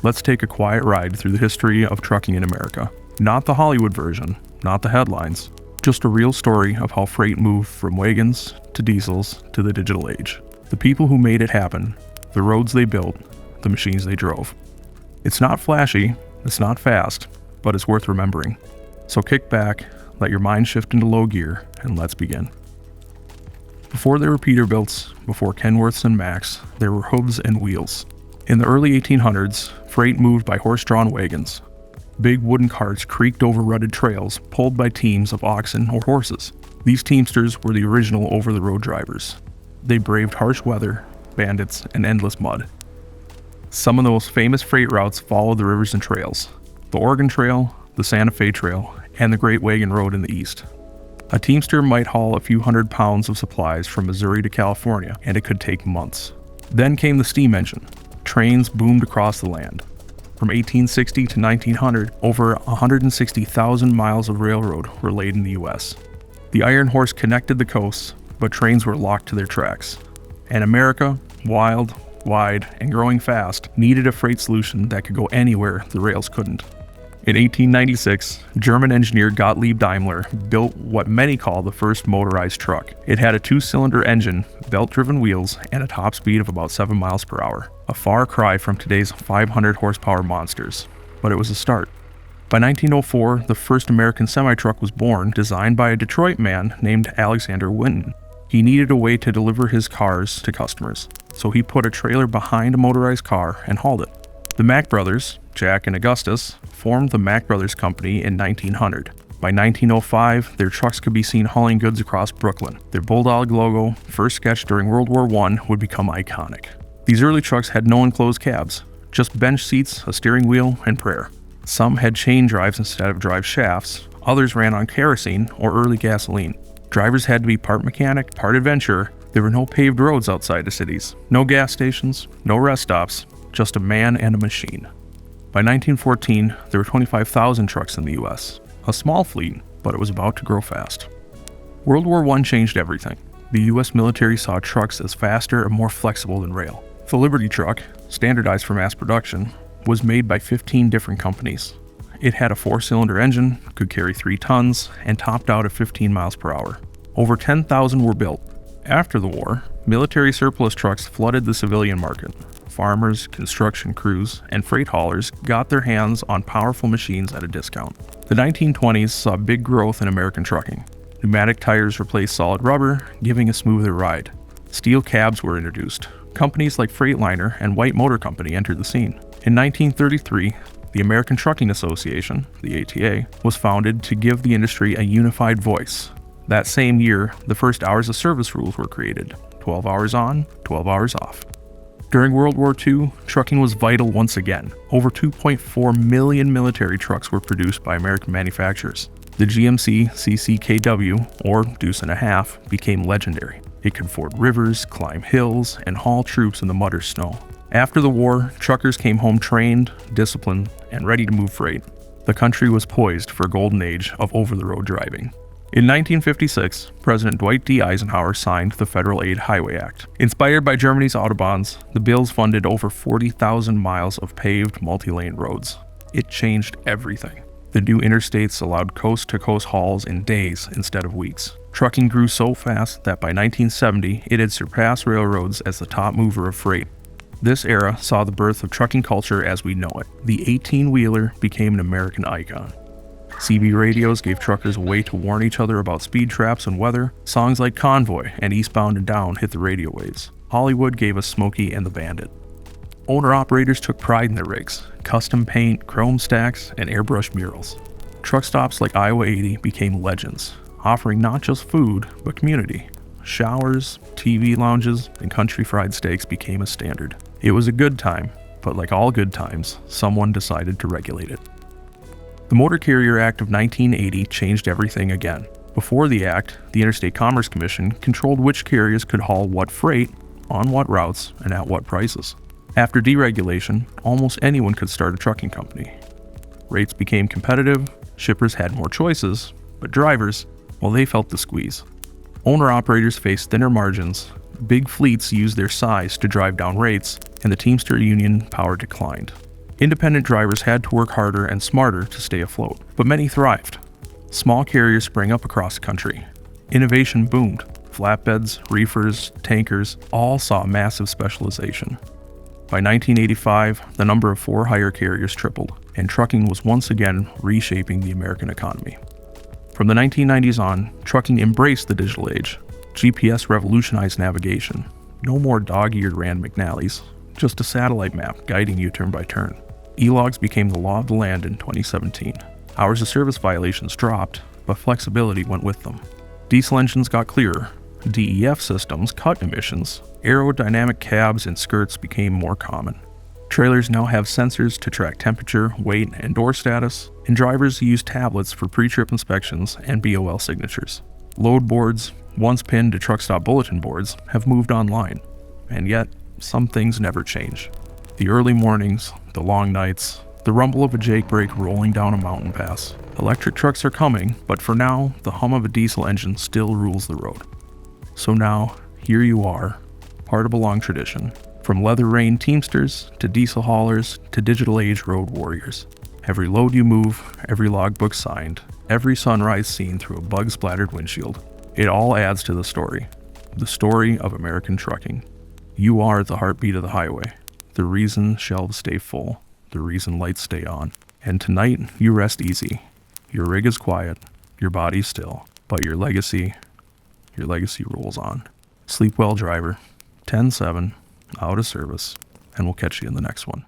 Let's take a quiet ride through the history of trucking in America. Not the Hollywood version, not the headlines, just a real story of how freight moved from wagons to diesels to the digital age. The people who made it happen, the roads they built, the machines they drove. It's not flashy, it's not fast, but it's worth remembering. So kick back, let your mind shift into low gear, and let's begin. Before there were Peterbilts, before Kenworths and Macs, there were hooves and wheels. In the early 1800s, freight moved by horse-drawn wagons. Big wooden carts creaked over rutted trails, pulled by teams of oxen or horses. These teamsters were the original over-the-road drivers. They braved harsh weather, bandits, and endless mud. Some of the most famous freight routes followed the rivers and trails: the Oregon Trail, the Santa Fe Trail, and the Great Wagon Road in the east. A teamster might haul a few hundred pounds of supplies from Missouri to California, and it could take months. Then came the steam engine. Trains boomed across the land. From 1860 to 1900, over 160,000 miles of railroad were laid in the U.S. The iron horse connected the coasts, but trains were locked to their tracks. And America, wild, wide, and growing fast, needed a freight solution that could go anywhere the rails couldn't. In 1896, German engineer Gottlieb Daimler built what many call the first motorized truck. It had a 2-cylinder engine, belt-driven wheels, and a top speed of about 7 miles per hour. A far cry from today's 500 horsepower monsters, but it was a start. By 1904, the first American semi-truck was born, designed by a Detroit man named Alexander Winton. He needed a way to deliver his cars to customers, so he put a trailer behind a motorized car and hauled it. The Mack brothers, Jack and Augustus, formed the Mack Brothers Company in 1900. By 1905, their trucks could be seen hauling goods across Brooklyn. Their bulldog logo, first sketched during World War I, would become iconic. These early trucks had no enclosed cabs, just bench seats, a steering wheel, and prayer. Some had chain drives instead of drive shafts, others ran on kerosene or early gasoline. Drivers had to be part mechanic, part adventurer. There were no paved roads outside the cities, no gas stations, no rest stops, just a man and a machine. By 1914, there were 25,000 trucks in the U.S. A small fleet, but it was about to grow fast. World War I changed everything. The U.S. military saw trucks as faster and more flexible than rail. The Liberty truck, standardized for mass production, was made by 15 different companies. It had a 4-cylinder engine, could carry 3 tons, and topped out at 15 miles per hour. Over 10,000 were built. After the war, military surplus trucks flooded the civilian market. Farmers, construction crews, and freight haulers got their hands on powerful machines at a discount. The 1920s saw big growth in American trucking. Pneumatic tires replaced solid rubber, giving a smoother ride. Steel cabs were introduced. Companies like Freightliner and White Motor Company entered the scene. In 1933, the American Trucking Association, the ATA, was founded to give the industry a unified voice. That same year, the first hours of service rules were created: 12 hours on, 12 hours off. During World War II, trucking was vital once again. Over 2.4 million military trucks were produced by American manufacturers. The GMC CCKW, or Deuce and a Half, became legendary. It could ford rivers, climb hills, and haul troops in the mud or snow. After the war, truckers came home trained, disciplined, and ready to move freight. The country was poised for a golden age of over-the-road driving. In 1956, President Dwight D. Eisenhower signed the Federal Aid Highway Act. Inspired by Germany's Autobahns, the bills funded over 40,000 miles of paved multi-lane roads. It changed everything. The new interstates allowed coast-to-coast hauls in days instead of weeks. Trucking grew so fast that by 1970, it had surpassed railroads as the top mover of freight. This era saw the birth of trucking culture as we know it. The 18-wheeler became an American icon. CB radios gave truckers a way to warn each other about speed traps and weather. Songs like Convoy and Eastbound and Down hit the radio waves. Hollywood gave us Smokey and the Bandit. Owner-operators took pride in their rigs: custom paint, chrome stacks, and airbrush murals. Truck stops like Iowa 80 became legends, offering not just food, but community. Showers, TV lounges, and country fried steaks became a standard. It was a good time, but like all good times, someone decided to regulate it. The Motor Carrier Act of 1980 changed everything again. Before the act, the Interstate Commerce Commission controlled which carriers could haul what freight, on what routes, and at what prices. After deregulation, almost anyone could start a trucking company. Rates became competitive, shippers had more choices, but drivers, well, they felt the squeeze. Owner-operators faced thinner margins, big fleets used their size to drive down rates, and the Teamster union power declined. Independent drivers had to work harder and smarter to stay afloat, but many thrived. Small carriers sprang up across the country. Innovation boomed. Flatbeds, reefers, tankers all saw massive specialization. By 1985, the number of for-hire carriers tripled, and trucking was once again reshaping the American economy. From the 1990s on, trucking embraced the digital age. GPS revolutionized navigation. No more dog-eared Rand McNallys, just a satellite map guiding you turn by turn. E-logs became the law of the land in 2017. Hours of service violations dropped, but flexibility went with them. Diesel engines got clearer. DEF systems cut emissions. Aerodynamic cabs and skirts became more common. Trailers now have sensors to track temperature, weight, and door status, and drivers use tablets for pre-trip inspections and BOL signatures. Load boards, once pinned to truck stop bulletin boards, have moved online, and yet some things never change. The early mornings, the long nights, the rumble of a Jake brake rolling down a mountain pass. Electric trucks are coming, but for now, the hum of a diesel engine still rules the road. So now, here you are, part of a long tradition. From leather rain teamsters, to diesel haulers, to digital age road warriors. Every load you move, every logbook signed, every sunrise seen through a bug-splattered windshield. It all adds to the story of American trucking. You are the heartbeat of the highway, the reason shelves stay full, the reason lights stay on. And tonight, you rest easy. Your rig is quiet, your body's still, but your legacy rolls on. Sleep well, driver. 10-7, out of service, and we'll catch you in the next one.